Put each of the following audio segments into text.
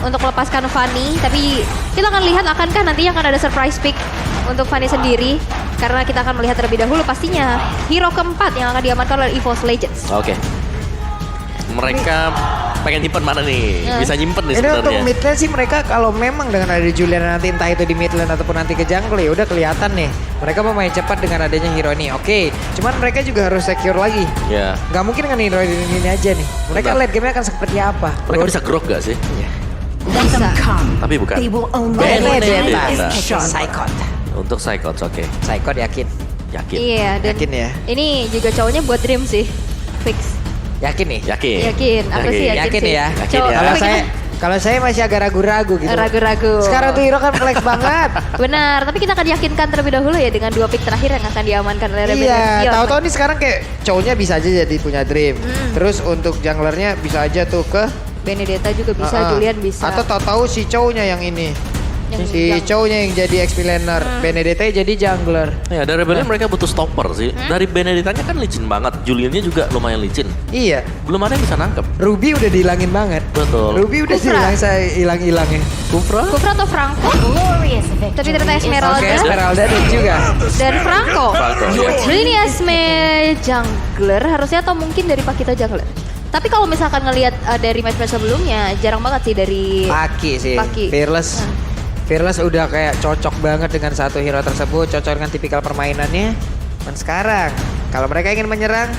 untuk melepaskan Fanny. Tapi kita akan lihat akankah nantinya akan ada surprise pick untuk Fanny sendiri. Karena kita akan melihat terlebih dahulu pastinya hero keempat yang akan diamankan oleh EVOS Legends. Oke. Mereka pengen nyimpen mana nih? Bisa nyimpen nih Ini untuk sebenarnya. mid lane sih mereka kalau memang dengan ada Julian nanti entah itu di mid lane ataupun nanti ke jungle ya udah kelihatan nih. Mereka mau main cepat dengan adanya hero ini. Oke, cuman mereka juga harus secure lagi. Ya. Gak mungkin dengan hero ini aja nih. Mereka Benar. late game-nya akan seperti apa? Mereka bisa grok gak sih? Bisa. Tapi bukan. Benedetta. Shot. Psychot. Untuk Psychot, oke. Psychot yakin. Yakin. Iya, dan Yakin ya? ini juga cowoknya buat Dream sih. Fix. Yakin nih? Yakin. Yakin, aku sih yakin Yakin sih. ya? Yakin Cowok- ya. Kalau tapi saya kita kalau saya masih agak ragu-ragu gitu. ragu-ragu. Sekarang tuh hero kan flex banget. Benar, tapi kita akan yakinkan terlebih dahulu ya dengan 2 pick terakhir yang akan diamankan oleh Rebel Iya, Zion. tahu-tahu nih sekarang kayak cowoknya bisa aja jadi punya Dream. Terus untuk junglernya bisa aja tuh ke Benedetta juga bisa, Julian bisa. Atau tahu-tahu si cowoknya yang ini. Yang Si cowoknya yang jadi XP laner, Benedetta jadi jungler. Ya, dari Rebellion mereka butuh stopper sih. Dari Benedettanya kan licin banget. Juliannya juga lumayan licin. Iya, Belum ada yang bisa nangkep. Ruby udah dihilangin banget. Betul. Ruby udah Kufra. hilang-hilangnya. Kufra? Kufra atau Franco? Tapi ternyata Esmeralda Oke, Esmeralda dan juga. dan Franco. Franco, iya. Jadi ini Esme jungler harusnya atau mungkin dari Pakita jungler. Tapi kalau misalkan ngelihat dari match-match sebelumnya jarang banget sih dari Paki sih, Paki. Fearless. Fearless udah kayak cocok banget dengan satu hero tersebut, cocok dengan tipikal permainannya. Dan sekarang, kalau mereka ingin menyerang,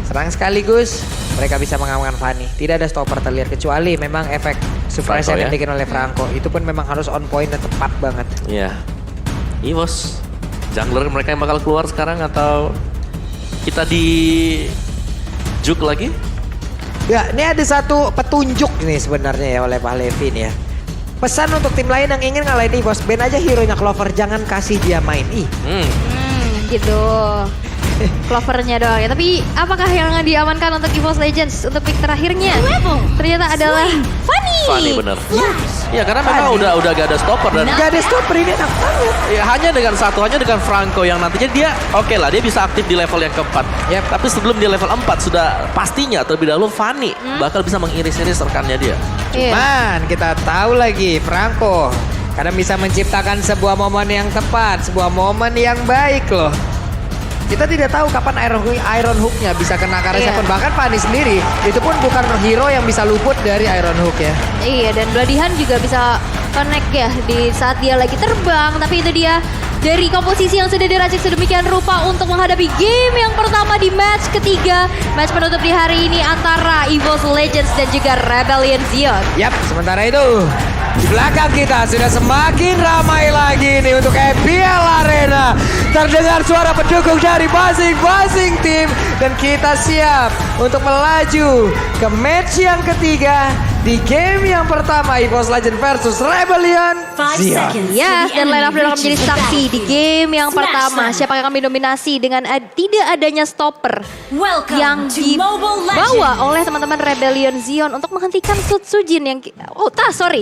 serang sekaligus, mereka bisa mengamankan Fanny. Tidak ada stopper terlihat kecuali memang efek surprise Franco, yang ya? dibikin oleh Franco. Itu pun memang harus on point dan tepat banget. Iya. EVOS. Jungler mereka yang bakal keluar sekarang atau kita di juke lagi? Ya, ini ada satu petunjuk nih sebenarnya ya oleh Pak Levin ya. Pesan untuk tim lain yang ingin ngalahin EVOS, ban aja hero-nya Clover, jangan kasih dia main. gitu. Clovernya doang ya. Tapi apakah yang diamankan untuk EVOS Legends untuk pick terakhirnya? Ternyata adalah Fanny. Fanny bener. Iya karena memang udah gak ada stopper dan Gak ada stopper ini enak banget. ya, hanya dengan Franco yang nantinya dia oke lah dia bisa aktif di level yang keempat. Yep. Tapi sebelum di level 4 sudah pastinya terlebih dahulu Fanny bakal bisa mengiris-iris rekannya dia. Iya. Man, kita tahu lagi Franco kadang bisa menciptakan sebuah momen yang tepat, sebuah momen yang baik loh. Kita tidak tahu kapan Iron Hook-nya bisa kena karena Iya. siapapun. Bahkan Fanny sendiri itu pun bukan hero yang bisa luput dari Iron Hook ya. Iya, dan Bloodihan juga bisa connect ya di saat dia lagi terbang. Tapi itu dia dari komposisi yang sudah diracik sedemikian rupa untuk menghadapi game yang pertama di match ketiga. Match penutup di hari ini antara EVOS Legends dan juga Rebellion Zion. Yap, sementara itu di belakang kita sudah semakin ramai lagi nih untuk EPL Arena. Terdengar suara pendukung dari masing-masing tim dan kita siap untuk melaju ke match yang ketiga di game yang pertama EVOS Legends versus Rebellion Zion. Yes, dan line up akan menjadi saksi di game yang pertama. Siapa yang akan mendominasi dengan tidak adanya stopper yang dibawa oleh teman-teman Rebellion Zion untuk menghentikan Sujin yang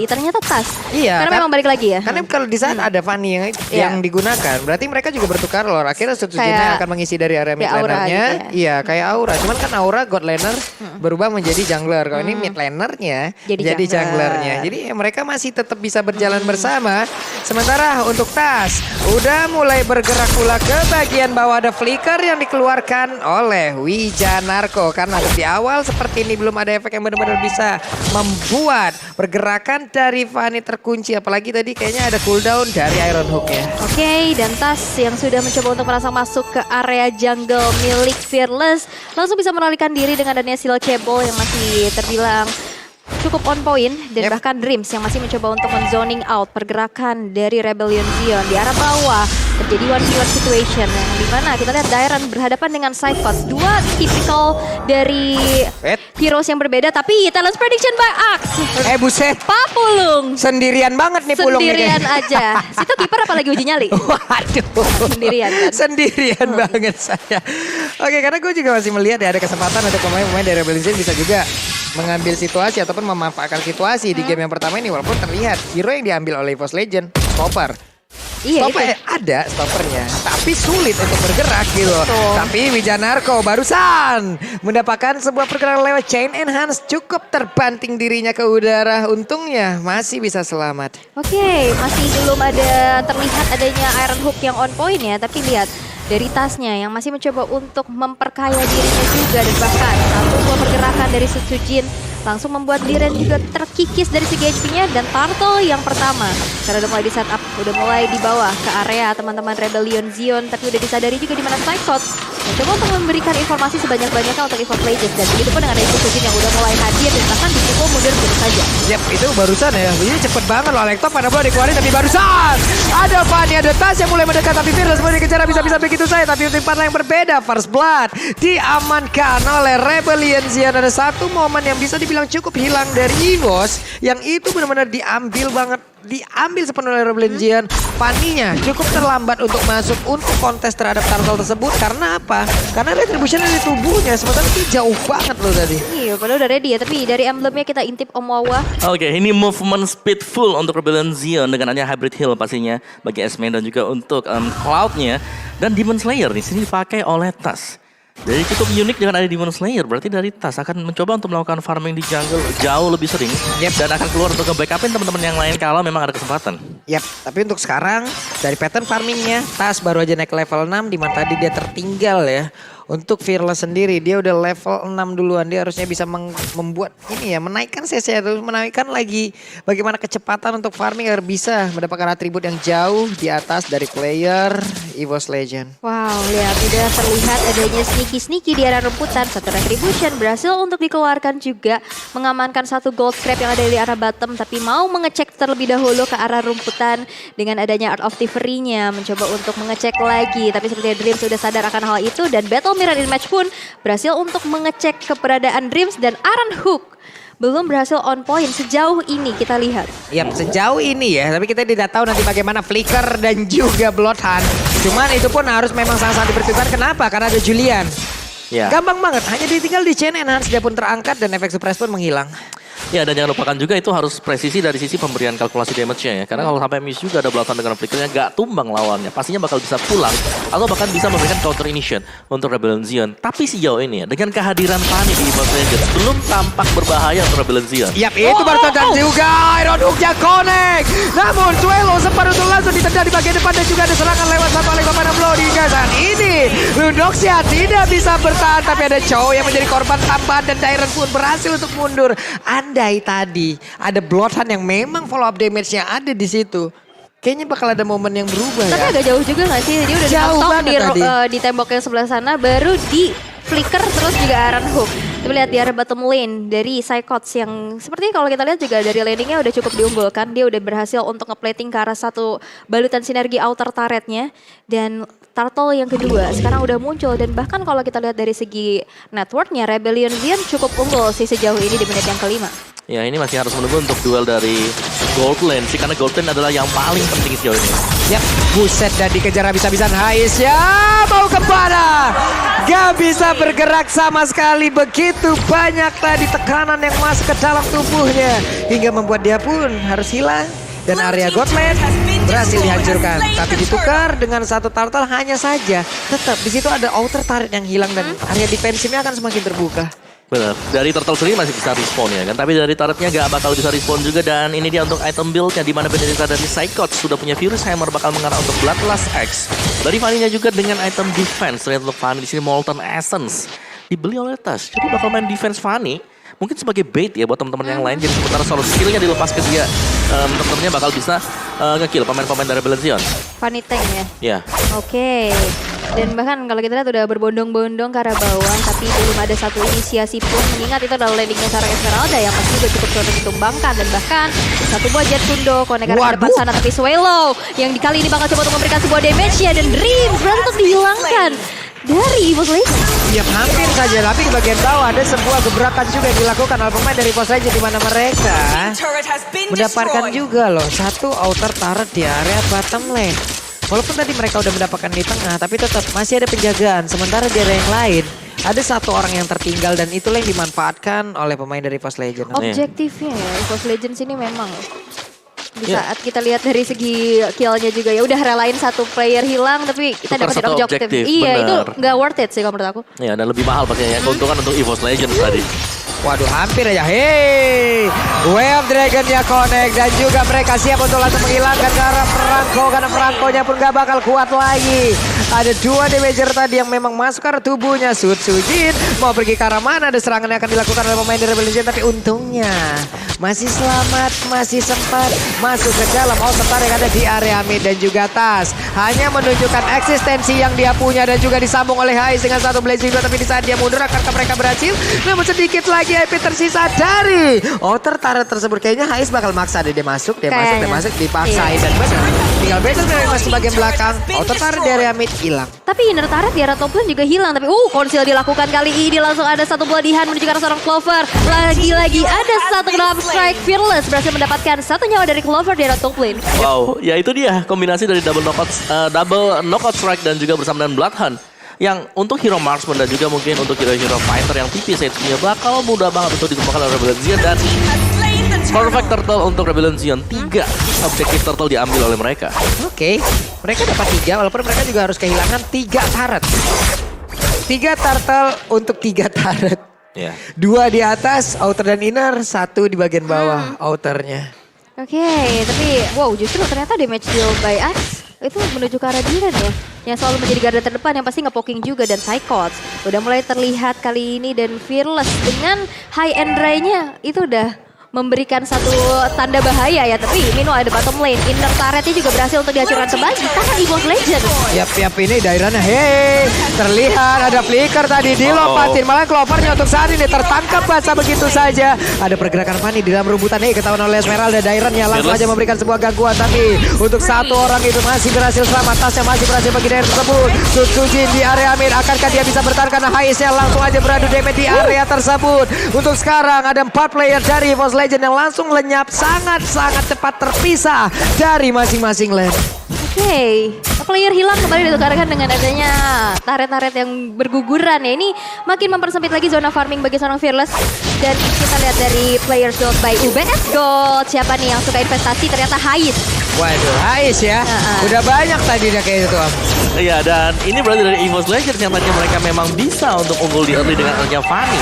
ternyata tas. Iya, Karena memang balik lagi ya. Karena kalau di sana ada Fanny yang digunakan, berarti mereka juga bertukar loh. Akhirnya Sujinnya akan mengisi dari area mid kayak Aura lanernya. gitu ya. Iya, kayak Aura. Cuman kan Aura God laner berubah menjadi jungler. Kalau ini mid lanernya Jadi jadi jungler. junglernya. Jadi ya, mereka masih tetap bisa berjalan bersama. Sementara untuk Tas udah mulai bergerak pula ke bagian bawah, ada flicker yang dikeluarkan oleh Wijanarko. Karena di awal seperti ini belum ada efek yang benar-benar bisa membuat pergerakan dari Fanny terkunci. Apalagi tadi kayaknya ada cooldown dari Iron Hook ya. Oke, dan Tas yang sudah mencoba untuk merangsang masuk ke area jungle milik Fearless langsung bisa menolakkan diri dengan adanya seal cable yang masih terbilang cukup on point dan Yep. bahkan Dreams yang masih mencoba untuk men-zoning out pergerakan dari Rebellion Zion di arah bawah. Terjadi 1v1 situation yang dimana kita lihat Dairon berhadapan dengan Cyphos, dua tipikal dari heroes yang berbeda, tapi talent prediction by Axe. Buset, Papulung sendirian banget nih Pulung nih sendirian kayaknya. aja. Situ kiper apalagi uji nyali. Waduh. Sendirian kan? Sendirian banget saya. Oke, karena gue juga masih melihat ya ada kesempatan untuk pemain-pemain dari Rebellion Zion bisa juga mengambil situasi ataupun memanfaatkan situasi di game yang pertama ini. Walaupun terlihat hero yang diambil oleh EVOS Legend, Stopper. Iya, ada stoppernya, tapi sulit untuk bergerak gitu. Betul. Tapi Wijanarko barusan mendapatkan sebuah pergerakan lewat chain enhance, cukup terbanting dirinya ke udara. Untungnya masih bisa selamat. Oke, masih belum ada terlihat adanya Iron Hook yang on point ya, tapi lihat dari tasnya yang masih mencoba untuk memperkaya dirinya juga, dan bahkan satu buah pergerakan dari Setsujin langsung membuat Liren juga terkikis dari segi HP-nya, dan Turtle yang pertama karena udah mulai di setup, udah mulai di bawah ke area teman-teman Rebellion Zion, tapi udah disadari juga di mana Psychot mencoba untuk memberikan informasi sebanyak-banyaknya untuk EVOS Legends, dan begitu pun dengan Setsujin yang udah mulai hadir dan bahkan dipukul mundur begitu saja. Yap, itu barusan ya. Ini cepet banget loh Lekto, pada belum dikeluarin tapi barusan ada Fanny, ada Tas yang mulai mendekat, tapi Fearless mulai dikejar bisa-bisa begitu saja, tapi di tempat yang berbeda. First Blood diamankan oleh Rebellion Zion. Ada satu momen yang bisa dibilang cukup hilang dari EVOS, yang itu benar-benar diambil sepenuhnya oleh Rebellion Zion. Fanny-nya cukup terlambat untuk masuk untuk kontes terhadap Turtle tersebut. Karena apa? Karena retribution dari tubuhnya, sementara itu jauh banget loh tadi. Iya, padahal udah ready ya, tapi dari emblemnya kita intip Om Wawa. Oke, ini movement speed full untuk Rebellion Zion dengan adanya Hybrid Heal pastinya bagi S-Man dan juga untuk Cloud-nya. Dan Demon Slayer di sini dipakai oleh Tas. Jadi cukup unik dengan ada Demon Slayer, berarti dari Tas akan mencoba untuk melakukan farming di jungle jauh lebih sering. Dan akan keluar untuk nge-backupin teman-teman yang lain kalau memang ada kesempatan. Yap, tapi untuk sekarang dari pattern farmingnya, Tas baru aja naik level 6, di mana tadi dia tertinggal ya. Untuk Fearless sendiri, dia udah level 6 duluan. Dia harusnya bisa membuat ini ya, menaikkan CC, terus menaikkan lagi bagaimana kecepatan untuk farming agar bisa mendapatkan atribut yang jauh di atas dari player EVOS Legend. Wow, lihat udah terlihat adanya sneaky di arah rumputan. Satu retribution berhasil untuk dikeluarkan juga, mengamankan satu gold scrap yang ada di arah bottom, tapi mau mengecek terlebih dahulu ke arah rumputan dengan adanya Art of Thievery-nya, mencoba untuk mengecek lagi. Tapi sepertinya Dream sudah sadar akan hal itu, dan Battle Mirror in match pun berhasil untuk mengecek keberadaan Dreams, dan Iron Hook belum berhasil on point sejauh ini kita lihat. Yap, sejauh ini ya, tapi kita tidak tahu nanti bagaimana Flicker dan juga Bloodhound. Cuman itu pun harus memang sangat-sangat dipertimbangkan. Kenapa? Karena ada Julian. Ya. Gampang banget, hanya ditinggal di chain enhance, dia pun terangkat dan efek suppress pun menghilang. Ya, dan jangan lupakan juga itu harus presisi dari sisi pemberian kalkulasi damage-nya ya. Karena kalau sampai miss juga ada Bloodhound dengan Flickernya gak tumbang lawannya, pastinya bakal bisa pulang atau bahkan bisa memberikan counter initiate untuk Rebellion Zion. Tapi sejauh ini ya, dengan kehadiran Fanny di EVOS Legends belum tampak berbahaya untuk Rebellion Zion. Yap, itu baru dan juga Iron Hook-nya connect. Namun Suelo sempat untuk langsung ditendang di bagian depan, dan juga ada serangan lewat satu oleh Bapak Blow di saat ini. Lunoxia tidak bisa bertahan, tapi ada Chow yang menjadi korban tambahan, dan Dairon pun berhasil untuk mundur. Andai tadi ada Bloodhound yang memang follow up damage-nya ada di situ, kayaknya bakal ada momen yang berubah. Tapi ya. agak jauh juga gak sih? Dia udah Jauh ditop banget tadi. di tembok yang sebelah sana, baru di Flicker terus juga Iron Hook. Kita lihat di arah bottom lane dari Psychots yang sepertinya kalau kita lihat juga dari landingnya udah cukup diunggulkan. Dia udah berhasil untuk ngeplating ke arah satu balutan sinergi outer turretnya. Dan Turtle yang kedua sekarang udah muncul, dan bahkan kalau kita lihat dari segi networknya Rebellion Zion cukup unggul sih sejauh ini di menit yang kelima. Ya, ini masih harus menunggu untuk duel dari Gold Lane sih, karena Gold Lane adalah yang paling penting sejauh ini. Yap, buset, dan dikejar habis-habisan Hais ya, mau kemana? Gak bisa bergerak sama sekali, begitu banyak tadi tekanan yang masuk ke dalam tubuhnya hingga membuat dia pun harus hilang. Dan area Godland berhasil dihancurkan, tapi ditukar dengan satu turtle hanya saja. Tetap di situ ada outer turret yang hilang, dan area defensifnya akan semakin terbuka. Benar, dari turtle sendiri masih bisa respawn ya kan, tapi dari turretnya gak bakal bisa respawn juga. Dan ini dia untuk item build-nya, dimana Benedetta dari Psychots sudah punya Furious Hammer bakal mengarah untuk Bloodlust X. Dari Fanny-nya juga dengan item defense, ternyata untuk Fanny di sini Molten Essence dibeli oleh Tas, jadi bakal main defense Fanny. Mungkin sebagai bait ya buat teman-teman yang lain, jadi sementara solo skillnya dilepas ke dia, teman-temannya bakal bisa nge-kill pemain-pemain dari Rebellion Zion. Fanny tank ya? Ya. Oke. Dan bahkan kalau kita lihat udah berbondong-bondong ke arah bawah, tapi belum ada satu inisiasi pun. Mengingat itu adalah landingnya seorang Esmeralda yang pasti juga cukup sulit ditumbangkan. Dan bahkan satu buah Jet Kundo konek ke depan sana, tapi Suelo yang kali ini bakal coba untuk memberikan sebuah damage-nya, dan Dreams berhasil untuk dihilangkan dari EVOS Legends. Ya, hampir saja, tapi di bagian bawah ada sebuah gebrakan juga yang dilakukan oleh pemain dari EVOS Legends, di mana mereka mendapatkan juga loh satu outer turret di area bottom lane. Walaupun tadi mereka udah mendapatkan di tengah, tapi tetap masih ada penjagaan. Sementara di area yang lain ada satu orang yang tertinggal, dan itulah yang dimanfaatkan oleh pemain dari EVOS Legends. Objektifnya ya, EVOS Legends ini memang Di saat kita lihat dari segi killnya juga ya udah relain satu player hilang tapi kita Tukar dapetin satu objektif. objektif, Iya bener. itu nggak worth it sih kalau menurut aku. Ya, dan lebih mahal pastinya ya. Keuntungan untuk EVOS Legends tadi. Waduh, hampir aja. Hei, Wave Dragon-nya connect dan juga mereka siap untuk langsung menghilangkan ke arah Franco karena Franco-nya pun gak bakal kuat lagi. Ada dua damager tadi yang memang masuk ke arah tubuhnya. Sujin mau pergi ke arah mana? Ada serangan yang akan dilakukan oleh pemain dari Rebel Legends, tapi untungnya masih selamat, masih sempat masuk ke dalam outer yang ada di area mid dan juga Tas. Hanya menunjukkan eksistensi yang dia punya dan juga disambung oleh Hais dengan satu blazing juga, tapi di saat dia mundur akankah mereka berhasil? Namun sedikit lagi IP tersisa dari outer turret tersebut. Kayaknya Hais bakal maksa deh, dia masuk, dia masuk, dipaksain dan benar. Tinggal Bezel dari masuk bagian belakang, outer turret di area mid hilang. Tapi inner turret di area top lane juga hilang. Tapi konsil dilakukan kali ini langsung ada satu pelatihan menuju ke arah seorang Clover. Lagi-lagi ada satu drop strike. Fearless berhasil mendapatkan satu nyawa dari Clover di area top lane. Wow, ya itu dia kombinasi dari double knockout strike dan juga bersama dengan Bloodhound. Yang untuk hero marksman dan juga mungkin untuk hero fighter yang tipis setnya bakal mudah banget untuk ditemukan oleh Rebel Legends. Dan perfect turtle untuk Rebel Legends. 3 objektif turtle diambil oleh mereka. Oke, mereka dapat 3 walaupun mereka juga harus kehilangan 3 turret. 3 turtle untuk 3 turret. Ya. 2 di atas, outer dan inner, 1 di bagian bawah, outernya. Oke, tapi wow justru ternyata damage deal by Ice itu menuju ke arah Diren ya. Yang selalu menjadi garda terdepan yang pasti nge-poking juga dan Psychots. Udah mulai terlihat kali ini dan Fearless dengan high end dry-nya itu udah memberikan satu tanda bahaya ya. Tapi Mino ada bottom lane, inner turretnya juga berhasil untuk dihancurkan kembali. Tangan EVOS Legends. Yap, ini daerahnya. Hei, terlihat ada flicker tadi dilompatin. Malah Clovernya untuk saat ini tertangkap basah begitu saja. Ada pergerakan panik di dalam rumputan. Hei, ketahuan oleh Esmeralda. Dairannya langsung aja memberikan sebuah gangguan. Tapi untuk satu orang itu masih berhasil selamat. Tasnya masih berhasil bagi daerah tersebut. Sujin di area mid. Akankah dia bisa bertahan karena Haisnya langsung aja beradu damage di area tersebut. Untuk sekarang ada 4 player dari EVOS Legend yang langsung lenyap sangat-sangat cepat terpisah dari masing-masing lane. Oke, player hilang kembali ditukarkan dengan adanya turret-turret yang berguguran ya. Ini makin mempersempit lagi zona farming bagi seorang Fearless. Dan kita lihat dari players gold by UBS Gold. Siapa nih yang suka investasi? Ternyata Hais. Waduh, Hais ya. Udah banyak tadi dia kayak gitu. Iya, dan ini berarti dari EVOS Legends yang tadinya mereka memang bisa untuk unggul di early dengan adanya Fanny.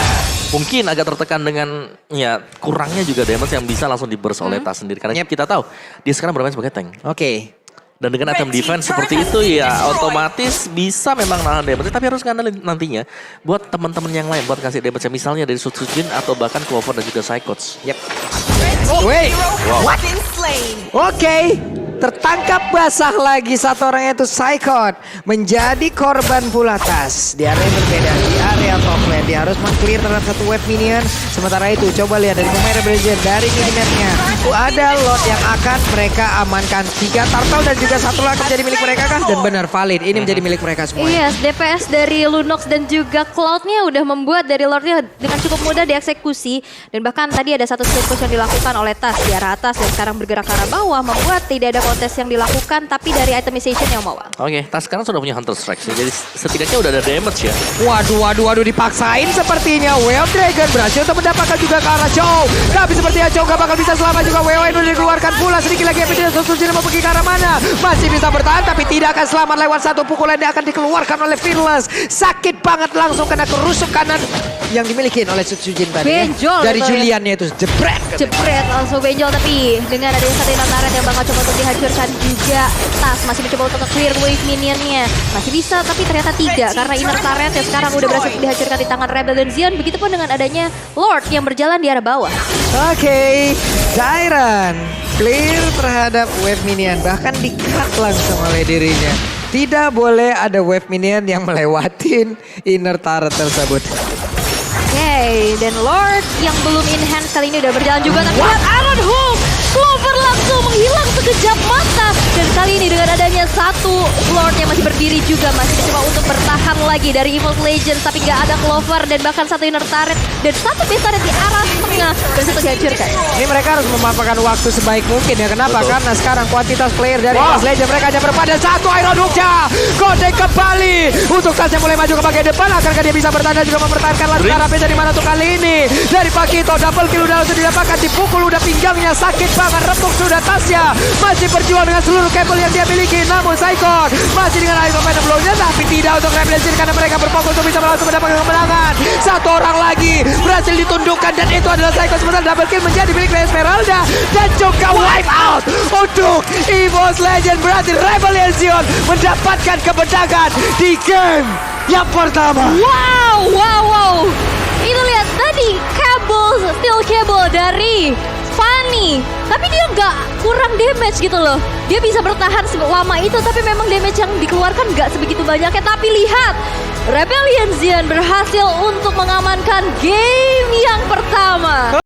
Mungkin agak tertekan dengan ya kurangnya juga damage yang bisa langsung diburst oleh Tas sendiri. Karena kita tahu dia sekarang bermain sebagai tank. Oke. Dan dengan item defense seperti itu ya otomatis bisa memang nahan damage. Tapi harus ngandalin nantinya buat teman-teman yang lain buat kasih damage. Misalnya dari Sujin atau bahkan Clover dan juga Psychots. Yep. Wait, what? Oke. Tertangkap basah lagi satu orang yaitu Psychot. Menjadi korban pula Tas. Di area yang berbeda, di area top lane. Dia harus meng-clear terhadap satu wave minion. Sementara itu coba lihat dari pemain Rebel Legends dari minimapnya. Ada lot yang akan mereka amankan. 3 turtle dan juga 1 lagi menjadi milik mereka kah? Dan benar valid, ini menjadi milik mereka semua. Yes, DPS dari Lunox dan juga Cloud-nya udah membuat dari Lord-nya dengan cukup mudah dieksekusi. Dan bahkan tadi ada satu skill push yang dilakukan oleh Tas di arah atas dan sekarang bergerak ke arah bawah. Membuat tidak ada kontes yang dilakukan tapi dari itemization yang mau. Oke, Tas sekarang sudah punya Hunter Strike sih. Jadi setidaknya udah ada damage ya. Waduh, dipaksain sepertinya. Wave Dragon berhasil untuk mendapatkan juga ke arah Chow. Tapi sepertinya Chow gak bakal bisa selamat juga. WW udah dikeluarkan pula. Sedikit lagi Epidius Sujin mau pergi ke arah mana. Masih bisa bertahan tapi tidak akan selamat lewat satu pukulan yang akan dikeluarkan oleh Fearless. Sakit banget langsung kena kerusuk kanan yang dimiliki oleh Sujin tadi. Benjol Dari gitu ya. Juliannya itu jebret Langsung benjol tapi dengan adanya satu turret yang bakal coba untuk dihancurkan juga. Tas masih mencoba untuk clear wave minionnya. Masih bisa tapi ternyata tidak karena inner turret yang sekarang udah berhasil dihancurkan di tangan Rebel dan Zion. Begitupun dengan adanya Lord yang berjalan di arah bawah. Oke, Dairan clear terhadap wave minion. Bahkan di-cut langsung oleh dirinya. Tidak boleh ada wave minion yang melewatin inner turret tersebut. Oke, dan Lord yang belum in hand kali ini udah berjalan juga. Tapi lihat Iron Hook, Clover langsung menghilang sekejap mata. Dan kali ini dengan adanya satu satu Lord yang masih berdiri juga. Masih mencoba untuk bertahan lagi dari EVOS Legends. Tapi gak ada Clover dan bahkan satu inner turret. Dan satu base turret di arah tengah. Dan satu dihancurkan. Ini mereka harus memanfaatkan waktu sebaik mungkin ya. Kenapa? Betul. Karena sekarang kuantitas player dari EVOS Legends mereka hanya berpada satu. Iron Hooknya kode kembali untuk Tas yang mulai maju ke bagian depan. Akankah dia bisa bertahan juga mempertahankan Laskar Rapi dari mana tuh kali ini? Dari Pakito double kill udah langsung didapatkan, dipukul udah pinggangnya sakit banget, repuk sudah Tasya. Masih berjuang dengan seluruh kabel yang dia miliki. Namun Saikon masih dengan air pemain belumnya, tapi tidak untuk Rebellion karena mereka berfokus untuk bisa langsung mendapatkan kemenangan. Satu orang lagi berhasil ditundukkan dan itu adalah Saikon. Sementara double kill menjadi milik Esmeralda dan juga wipe out untuk EVOS Legend. Berarti Rebellion mendapatkan kemenangan di game yang pertama. Wow. Itu lihat tadi steel cable dari Fanny. Tapi dia nggak kurang damage gitu loh. Dia bisa bertahan selama itu, tapi memang damage yang dikeluarkan nggak sebegitu banyaknya. Tapi lihat, Rebellion Zion berhasil untuk mengamankan game yang pertama.